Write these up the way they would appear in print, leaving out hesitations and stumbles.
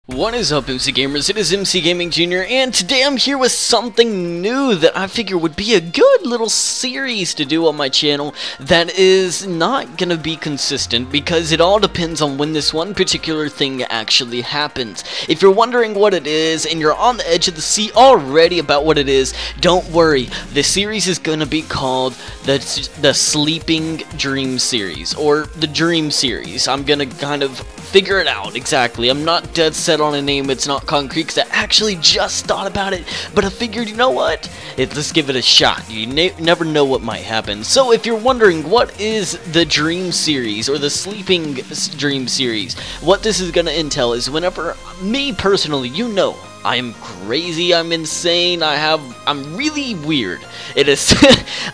What is up, MC Gamers? It is MC Gaming Jr. and today I'm here with something new that I figure would be a good little series to do on my channel that is not gonna be consistent because it all depends on when this one particular thing actually happens. If you're wondering what it is and you're on the edge of the seat already about what it is, don't worry. The series is gonna be called the Sleeping Dream series, or the Dream series. I'm gonna kind of figure it out exactly. I'm not dead set on a name, it's not concrete because I actually just thought about it, but I figured, you know what, let's give it a shot. You never know what might happen. So if you're wondering what is the Dream series or the Sleeping Dream series, what this is going to entail is whenever, me personally, you know, I'm crazy, I'm insane, I'm really weird. It is,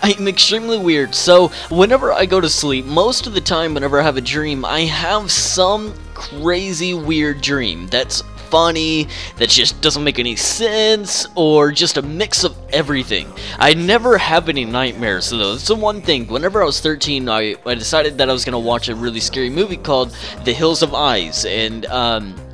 I'm extremely weird. So whenever I go to sleep, most of the time whenever I have a dream, I have some crazy weird dream that's funny, that just doesn't make any sense, or just a mix of everything. I never have any nightmares though. That's the one thing. Whenever I was 13, I decided that I was going to watch a really scary movie called The Hills of Eyes, and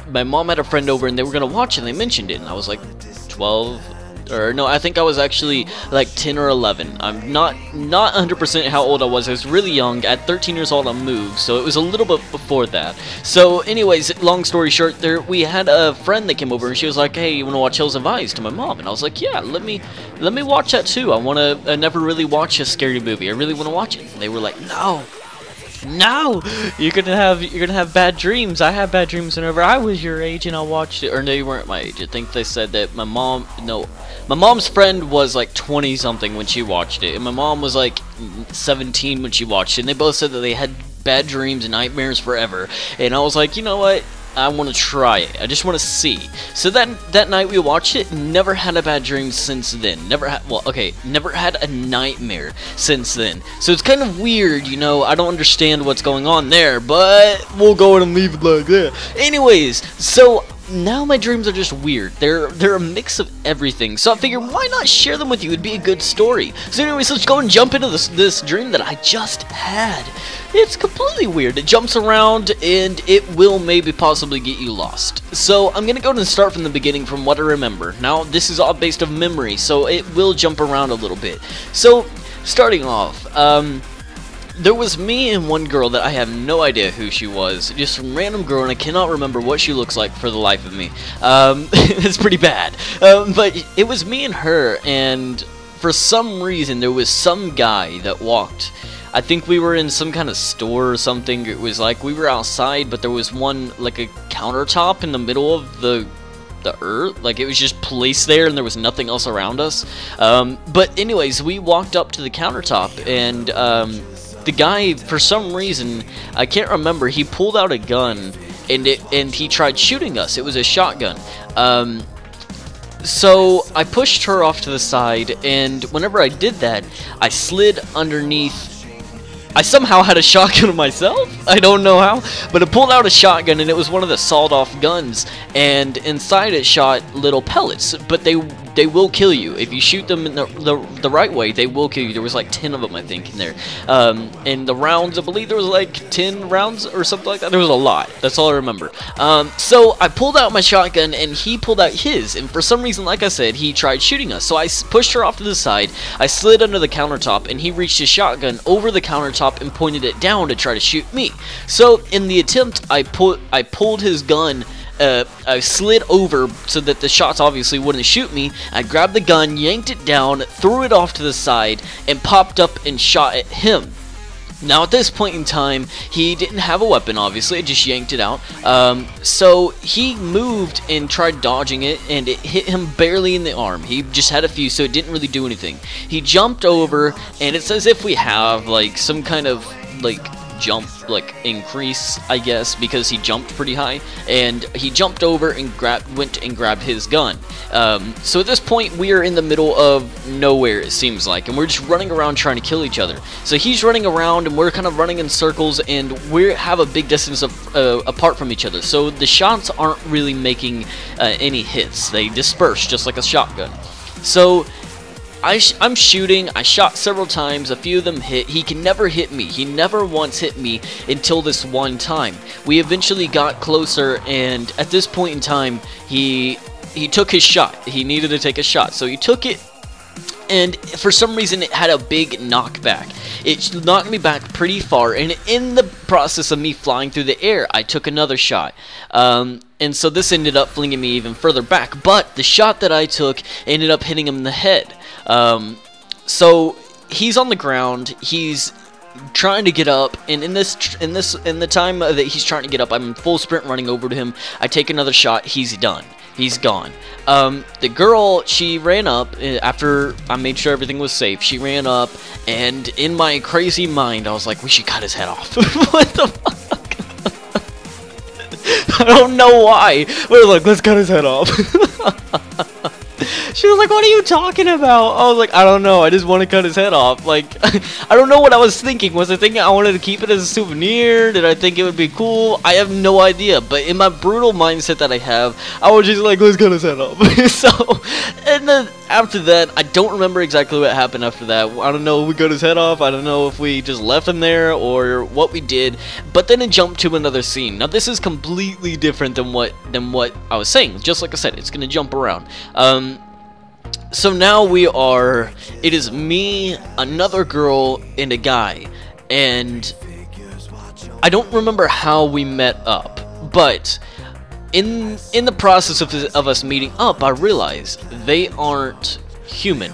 my mom had a friend over and they were going to watch it and they mentioned it, and I was like 12, or no, I think I was actually like 10 or 11. I'm not 100% how old I was. I was really young. At 13 years old I moved, so it was a little bit before that. So anyways, long story short, we had a friend that came over and she was like, hey, you want to watch Hills of Eyes, to my mom, and I was like, yeah, let me watch that too. I never really watch a scary movie. I really want to watch it. And they were like, no, you're gonna have bad dreams. I had bad dreams whenever I was your age and I watched it. Or no, you weren't my age. I think they said that my mom's friend was like 20 something when she watched it, and my mom was like 17 when she watched it, and they both said that they had bad dreams and nightmares forever. And I was like, you know what, I want to try it. I just want to see. So that night we watched it, never had a bad dream since then. Never had a nightmare since then. So it's kind of weird, you know. I don't understand what's going on there, but we'll go ahead and leave it like that. Anyways, so now my dreams are just weird. They're a mix of everything. So I figured, why not share them with you? It'd be a good story. So anyways, let's go and jump into this dream that I just had. It's completely weird. It jumps around and it will maybe possibly get you lost. So I'm gonna go and start from the beginning, from what I remember. Now this is all based on memory, so it will jump around a little bit. So starting off, there was me and one girl that I have no idea who she was. Just some random girl, and I cannot remember what she looks like for the life of me. It's pretty bad. But it was me and her, and for some reason there was some guy that walked. I think we were in some kind of store or something. It was like we were outside, but there was one, like a countertop in the middle of the earth. Like it was just placed there and there was nothing else around us. But anyways, we walked up to the countertop, and the guy, for some reason, I can't remember, he pulled out a gun and he tried shooting us. It was a shotgun. So I pushed her off to the side, and whenever I did that, I slid underneath. I somehow had a shotgun myself. I don't know how, but it pulled out a shotgun, and it was one of the sawed-off guns, and inside it shot little pellets, but they will kill you. If you shoot them in the right way, they will kill you. There was like 10 of them, I think, in there. And the rounds, I believe there was like 10 rounds or something like that. There was a lot. That's all I remember. So I pulled out my shotgun, and he pulled out his, and for some reason, like I said, he tried shooting us. So I pushed her off to the side. I slid under the countertop, and he reached his shotgun over the countertop and pointed it down to try to shoot me. So in the attempt, I pulled his gun. I slid over so that the shots obviously wouldn't shoot me. I grabbed the gun, yanked it down, threw it off to the side, and popped up and shot at him. Now at this point in time, he didn't have a weapon, obviously. I just yanked it out. So he moved and tried dodging it, and it hit him barely in the arm. He just had a few, so it didn't really do anything. He jumped over, and it's as if we have like some kind of like jump increase, I guess, because he jumped pretty high, and he jumped over and went and grabbed his gun. So at this point we are in the middle of nowhere, it seems like, and we're just running around trying to kill each other. So he's running around and we're kind of running in circles, and we have a big distance apart from each other, so the shots aren't really making any hits. They disperse just like a shotgun. So I'm shooting, I shot several times, a few of them hit. He can never hit me. He never once hit me until this one time. We eventually got closer, and at this point in time, he took his shot. He needed to take a shot, so he took it, and for some reason it had a big knockback. It knocked me back pretty far, and in the process of me flying through the air, I took another shot. And so this ended up flinging me even further back, but the shot that I took ended up hitting him in the head. So he's on the ground, he's trying to get up, and in the time that he's trying to get up, I'm in full sprint running over to him. I take another shot, he's done. He's gone. The girl, she ran up after I made sure everything was safe. She ran up, and in my crazy mind, I was like, we should cut his head off. What the fuck? I don't know why. We're like, let's cut his head off. She was like, what are you talking about? I was like, I don't know, I just want to cut his head off. Like, I don't know what I was thinking. Was I thinking I wanted to keep it as a souvenir? Did I think it would be cool? I have no idea. But in my brutal mindset that I have, I was just like, let's cut his head off. So, and then after that, I don't remember exactly what happened after that. I don't know if we cut his head off. I don't know if we just left him there or what we did. But then it jumped to another scene. Now, this is completely different than what I was saying. Just like I said, it's going to jump around. So now it is me, another girl, and a guy, and I don't remember how we met up, but in the process of us meeting up, I realized they aren't human.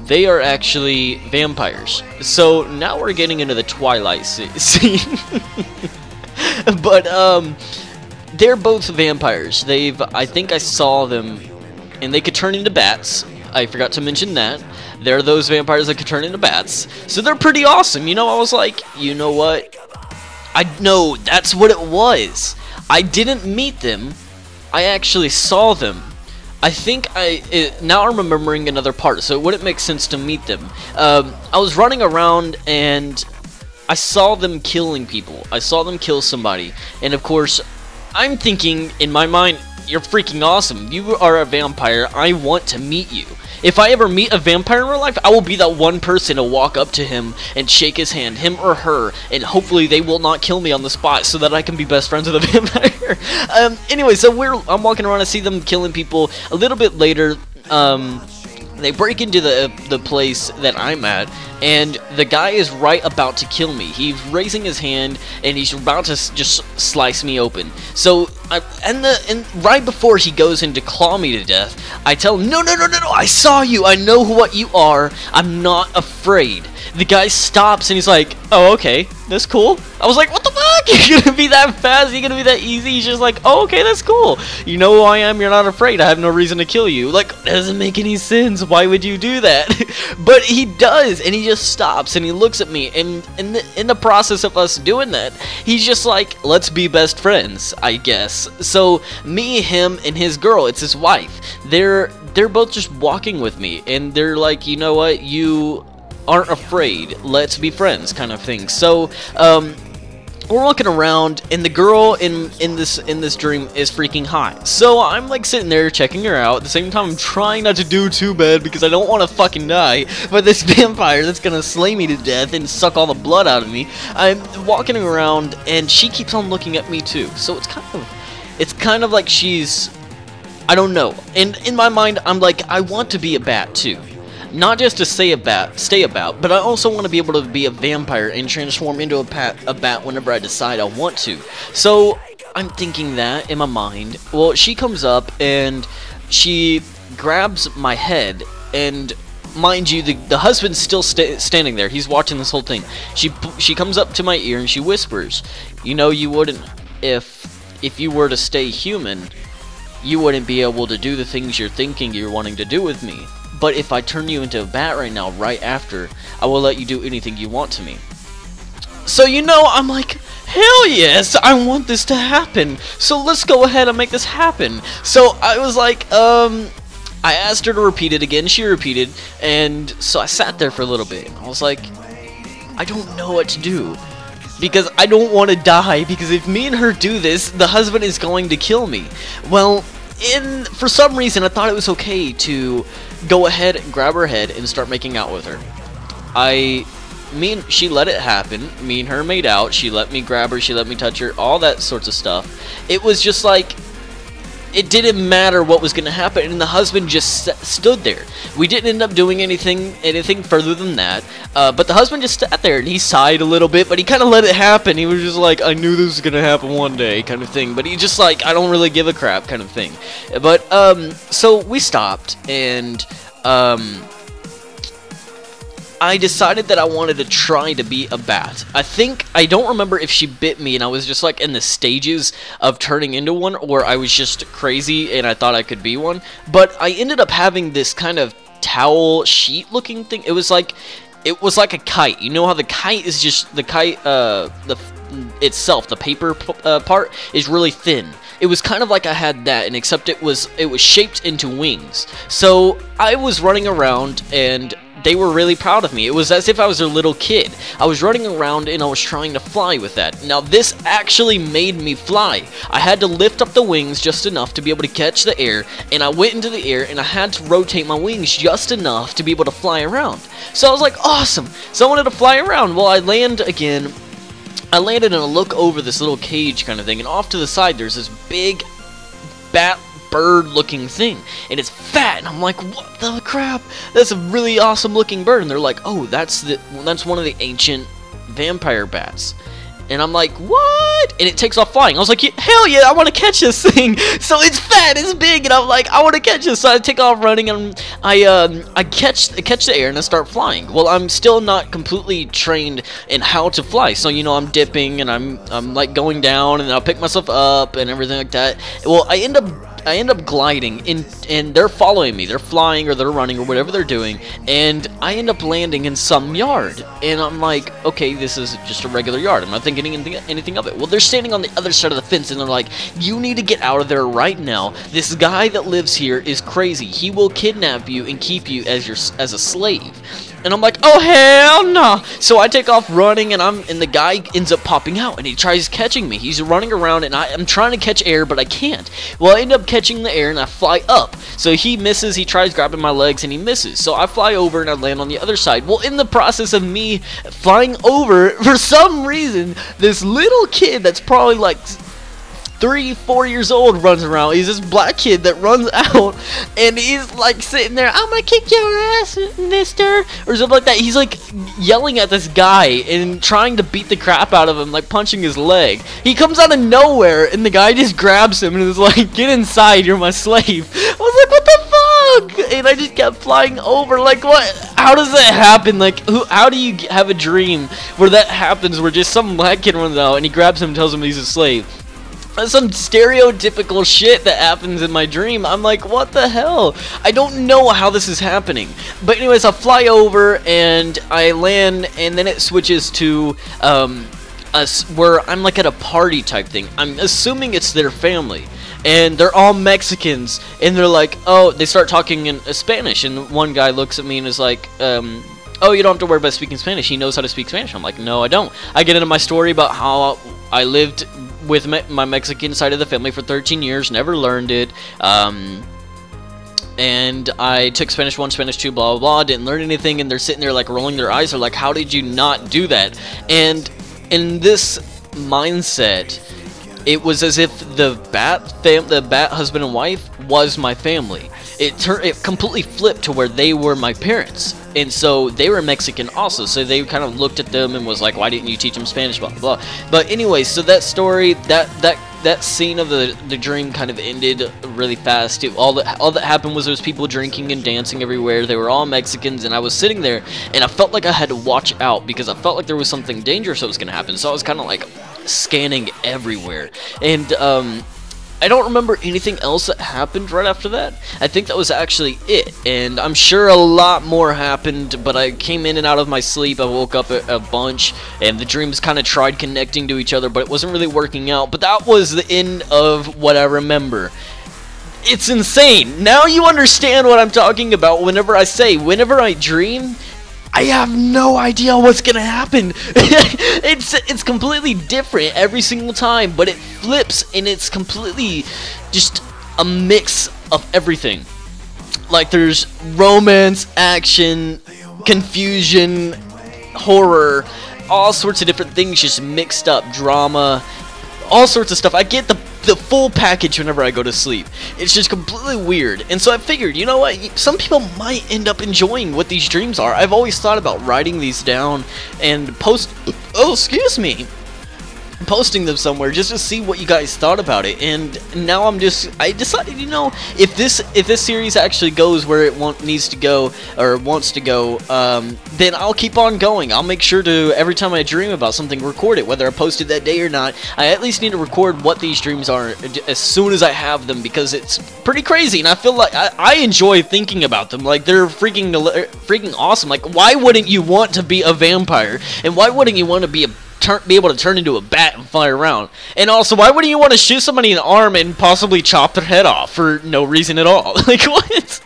They are actually vampires. So now we're getting into the Twilight scene. But they're both vampires. I think I saw them. And they could turn into bats. I forgot to mention that. They're those vampires that could turn into bats. So they're pretty awesome. You know, I was like, you know what? I know, that's what it was. I didn't meet them. I actually saw them. I think now I'm remembering another part, so it wouldn't make sense to meet them. I was running around and I saw them killing people. I saw them kill somebody. And of course, I'm thinking in my mind, you're freaking awesome. You are a vampire. I want to meet you. If I ever meet a vampire in real life, I will be that one person to walk up to him and shake his hand, him or her, and hopefully they will not kill me on the spot so that I can be best friends with a vampire. Anyway, so I'm walking around, I see them killing people. A little bit later, they break into the place that I'm at, and the guy is right about to kill me. He's raising his hand, and he's about to just slice me open. So, and right before he goes in to claw me to death, I tell him, no, I saw you. I know what you are. I'm not afraid. The guy stops, and he's like, oh, okay, that's cool. I was like, what the fuck? You're gonna be that fast? You're gonna be that easy? He's just like, oh, okay, that's cool. You know who I am? You're not afraid. I have no reason to kill you. Like, that doesn't make any sense. Why would you do that? But he does, and he just stops, and he looks at me, and in the process of us doing that, he's just like, let's be best friends, I guess. So, me, him, and his girl, it's his wife, they're both just walking with me, and they're like, you know what, you aren't afraid, let's be friends, kind of thing. So, we're walking around, and the girl in this dream is freaking high. So I'm like sitting there checking her out. At the same time, I'm trying not to do too bad because I don't want to fucking die. But this vampire that's gonna slay me to death and suck all the blood out of me. I'm walking around, and she keeps on looking at me too. So it's kind of like she's, I don't know. And in my mind, I'm like, I want to be a bat too. Not just to stay about, but I also want to be able to be a vampire and transform into a bat whenever I decide I want to. So I'm thinking that in my mind. Well, she comes up and she grabs my head, and mind you, the husband's still standing there. He's watching this whole thing. She comes up to my ear and she whispers, you know, you wouldn't, if you were to stay human, you wouldn't be able to do the things you're thinking you're wanting to do with me. But if I turn you into a bat right now, right after, I will let you do anything you want to me. So, you know, I'm like, hell yes, I want this to happen. So let's go ahead and make this happen. So I was like, I asked her to repeat it again. She repeated, and so I sat there for a little bit. I was like, I don't know what to do. Because I don't want to die, because if me and her do this, the husband is going to kill me. Well, for some reason, I thought it was okay to go ahead, grab her head, and start making out with her. She let it happen. Me and her made out. She let me grab her. She let me touch her. All that sorts of stuff. It was just like, it didn't matter what was going to happen, and the husband just stood there. We didn't end up doing anything further than that, but the husband just sat there, and he sighed a little bit, but he kind of let it happen. He was just like, I knew this was going to happen one day, kind of thing, but he just like, I don't really give a crap, kind of thing. But, so we stopped, and, I decided that I wanted to try to be a bat. I don't remember if she bit me and I was just like in the stages of turning into one, or I was just crazy and I thought I could be one. But I ended up having this kind of towel sheet looking thing. It was like a kite. You know how the kite is just, the kite, itself, the paper part is really thin. It was kind of like I had that, and except it was shaped into wings. So I was running around, and they were really proud of me. It was as if I was their little kid. I was running around and I was trying to fly with that. Now this actually made me fly. I had to lift up the wings just enough to be able to catch the air, and I went into the air and I had to rotate my wings just enough to be able to fly around. So I was like, awesome. So I wanted to fly around. Well, I land again. I landed and I look over this little cage kind of thing, and off to the side there's this big bat bird looking thing, and it's fat, and I'm like, what the crap, that's a really awesome looking bird. And they're like, oh, that's one of the ancient vampire bats. And I'm like, what? And it takes off flying. I was like, hell yeah, I want to catch this thing. So it's fat, it's big, and I'm like, I want to catch this. So I take off running, and I catch the air, and I start flying. Well, I'm still not completely trained in how to fly. So, you know, I'm dipping, and I'm like going down, and I'll pick myself up, and everything like that. Well, I end up gliding, and they're following me. They're flying, or they're running, or whatever they're doing, and I end up landing in some yard. And I'm like, okay, this is just a regular yard. I'm not thinking anything of it. Well, they're standing on the other side of the fence, and they're like, you need to get out of there right now. This guy that lives here is crazy. He will kidnap you and keep you as a slave. And I'm like, oh hell no! So I take off running, and the guy ends up popping out, and he tries catching me. He's running around, and I'm trying to catch air, but I can't. Well, I end up catching the air, and I fly up. So he misses. He tries grabbing my legs, and he misses. So I fly over, and I land on the other side. Well, in the process of me flying over, for some reason, this little kid that's probably like 3-4 years old runs around. He's this black kid that runs out, and he's like sitting there, I'm gonna kick your ass, mister, or something like that. He's like yelling at this guy and trying to beat the crap out of him, like punching his leg. He comes out of nowhere, and the guy just grabs him and is like, get inside, you're my slave. I was like, what the fuck? And I just kept flying over, like, what? How does that happen? Like, how do you have a dream where that happens, where just some black kid runs out and he grabs him and tells him he's a slave? That's some stereotypical shit that happens in my dream. I'm like, what the hell? I don't know how this is happening. But anyways, I fly over and I land, and then it switches to where I'm like at a party type thing. I'm assuming it's their family, and they're all Mexicans, and they're like, oh, they start talking in Spanish, and one guy looks at me and is like, oh, you don't have to worry about speaking Spanish. He knows how to speak Spanish. I'm like, no, I don't. I get into my story about how I lived with my Mexican side of the family for 13 years, never learned it, and I took Spanish 1, Spanish 2, blah, blah, blah, didn't learn anything, and they're sitting there, like, rolling their eyes. They're like, how did you not do that? And in this mindset, it was as if the bat husband and wife was my family. It completely flipped to where they were my parents, and so they were Mexican also. So they kind of looked at them and was like, "Why didn't you teach them Spanish?" Blah blah blah. But anyway, so that story, that scene of the dream kind of ended really fast. All that happened was there was people drinking and dancing everywhere. They were all Mexicans, and I was sitting there, and I felt like I had to watch out because I felt like there was something dangerous that was going to happen. So I was kind of like scanning everywhere, and I don't remember anything else that happened right after that. I think that was actually it, and I'm sure a lot more happened, but I came in and out of my sleep. I woke up a bunch, and the dreams kind of tried connecting to each other, but it wasn't really working out. But that was the end of what I remember. It's insane. Now you understand what I'm talking about whenever I dream, I have no idea what's gonna happen. It's completely different every single time, but it flips, and it's completely just a mix of everything. Like, there's romance, action, confusion, horror, all sorts of different things just mixed up, drama, all sorts of stuff. I get the full package whenever I go to sleep. It's just completely weird. And so I figured, you know what, some people might end up enjoying what these dreams are. I've always thought about writing these down and posting them somewhere just to see what you guys thought about it. And now I decided, you know, if this series actually goes where it needs to go, or wants to go, then I'll keep on going. I'll make sure to, every time I dream about something, record it, whether I post it that day or not. I at least need to record what these dreams are as soon as I have them, because it's pretty crazy, and I feel like I enjoy thinking about them. Like, they're freaking awesome. Like, why wouldn't you want to be a vampire? And why wouldn't you want to be able to turn into a bat and fly around? And also, why wouldn't you want to shoot somebody in the arm and possibly chop their head off for no reason at all? Like, what?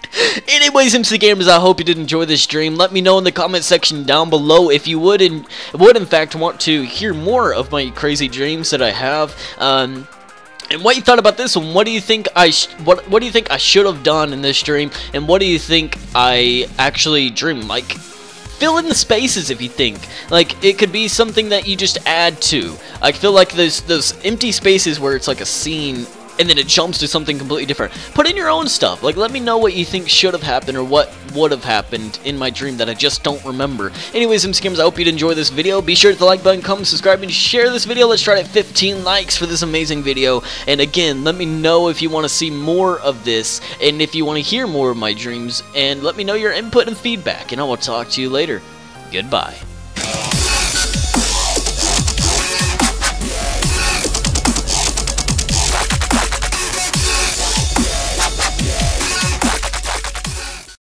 Anyways, MC Gamers, I hope you did enjoy this stream. Let me know in the comment section down below if you would in fact want to hear more of my crazy dreams that I have. And what you thought about this one. What do you think I should have done in this dream? And what do you think I actually dreamed? Like, fill in the spaces if you think. Like, it could be something that you just add to. I feel like there's those empty spaces where it's like a scene and then it jumps to something completely different. Put in your own stuff. Like, let me know what you think should have happened or what would have happened in my dream that I just don't remember. Anyways, MC Gamers, I hope you'd enjoy this video. Be sure to hit the like button, comment, subscribe, and share this video. Let's try to hit 15 likes for this amazing video. And again, let me know if you want to see more of this and if you want to hear more of my dreams. And let me know your input and feedback. And I will talk to you later. Goodbye.